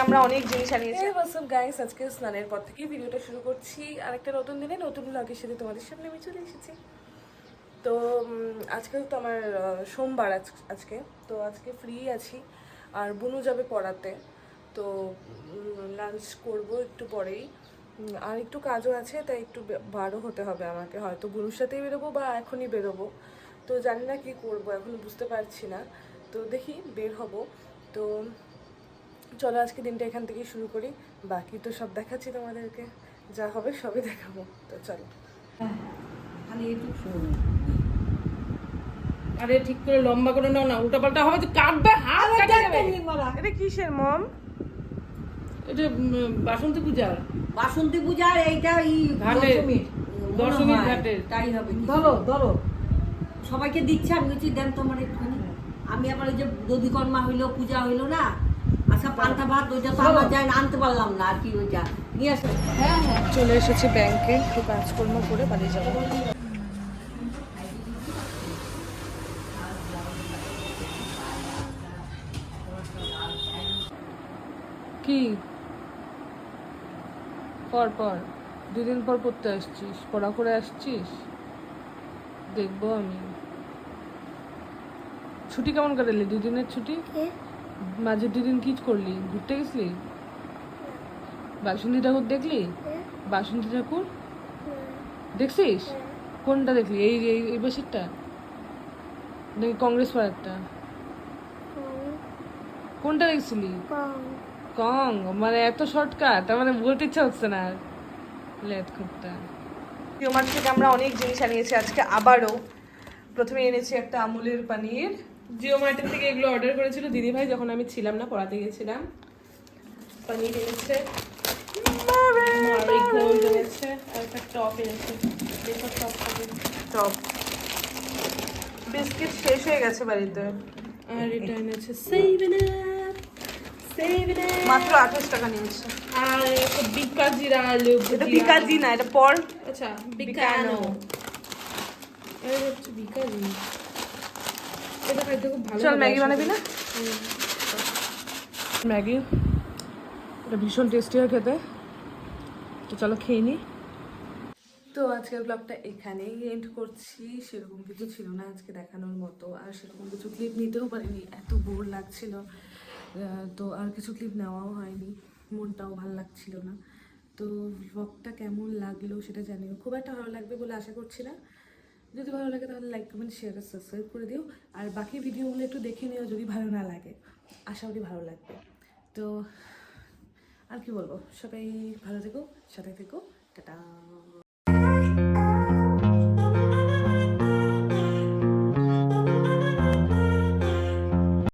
আমরা অনেক জিনিস আনিয়েছি। গাইস, আজকে স্নানের পর থেকে ভিডিওটা শুরু করছি আর একটা নতুন দিনে নতুন ব্লগের সাথে তোমাদের সামনে আমি চলে এসেছি। তো আজকে তো আমার সোমবার আজকে তো আজকে ফ্রি আছি আর বুনু যাবে পড়াতে। তো লাঞ্চ করব একটু পরেই, আর একটু কাজও আছে, তাই একটু বারও হতে হবে আমাকে, হয়তো বুনুর সাথেই বেরোবো বা এখনই বেরোবো। তো জানি না কি করব, এখন বুঝতে পারছি না। তো দেখি বের হব। তো চলো আজকে দিনটা এখান থেকেই শুরু করি, বাকি তো সব দেখাচ্ছি তোমাদেরকে, যা হবে সবই দেখাবো। তো চলো। আরে ঠিক করে লম্বা করে নাও না, উল্টা পাল্টা হবে তো কাটবে, হাত কাটে যাবে। এটা কিসের মম? এটা বাসন্তী পূজার বাসন্তী পূজার এইটা ঘাটের দশমীর দশমীর ঘাটের তাই হবে। ধরো ধরো সবাইকে দিচ্ছে, আমি বলছি দেন তোমার একটুখানি। আমি আবার ওই যে দধিকর্মা হইলো, পূজা হইলো না, আচ্ছা পান্তা ভাত ওইটা তো আমার যাই আনতে পারলাম না আর কি, ওইটা নিয়ে আসো। হ্যাঁ হ্যাঁ, চলে এসেছি ব্যাংকে, একটু কাজকর্ম করে পালিয়ে যাবো। কি পর পর দুদিন পর পড়তে আসছিস, পড়া করে আসছিস, দেখবো আমি। ছুটি কেমন কাটালি? দুদিনের ছুটি, মাঝে দুদিন কি করলি? ঘুরতে গেছিলি? বাসন্তী ঠাকুর দেখলি? বাসন্তী ঠাকুর দেখছিস? কোনটা দেখলি? এই এই এই বছরটা নাকি কংগ্রেস পাড়ারটা? কোনটা দেখছিলি? কং মানে এত শর্টকাট, মানে বলতে ইচ্ছা হচ্ছে না আর। লেট খুঁটটা জিওমার্ট থেকে আমরা অনেক জিনিস আনিয়েছি আজকে আবারও। প্রথমে এনেছি একটা আমুলের পানির, জিওমার্টের থেকে এগুলো অর্ডার করেছিল দিদিভাই যখন আমি ছিলাম না, পড়াতে গেছিলাম। পনির এনেছে, মারিগোল্ড এনেছে, আর একটা টপ এনেছে। দেখো টপ বিস্কিট শেষ হয়ে গেছে বাড়িতে। আর এটা এনেছে সেভেন আপ, মাত্র 28 টাকা নিয়েছে। আর একটা বিকাজিরা আলু, এটা বিকাজি না, এটা পর, আচ্ছা বিকানো, এটা হচ্ছে বিকাজি। এটা খাইতে খুব ভালো। চল ম্যাগি বানাবি না? ম্যাগি এটা ভীষণ টেস্টি হয় খেতে, তো চলো খেয়ে নিই। তো আজকের ব্লগটা এখানেই এন্ড করছি। সেরকম কিছু ছিল না আজকে দেখানোর মতো, আর সেরকম কিছু ক্লিপ নিতেও পারিনি, এত বোর লাগছিল। তো আর কিছু ক্লিপ নেওয়াও হয়নি, মনটাও ভালো লাগছিল না। তো ব্লগটা কেমন লাগলো সেটা জানিও, খুব একটা ভালো লাগবে বলে আশা করছি না। যদি ভালো লাগে তাহলে লাইক কমেন্ট শেয়ার আর সাবস্ক্রাইব করে দিও, আর বাকি ভিডিওগুলো একটু দেখে নিও যদি ভালো না লাগে, আশা করি ভালো লাগবে। তো আর কি বলবো, সবাই ভালো থেকো, সাথে থেকো, টাটা।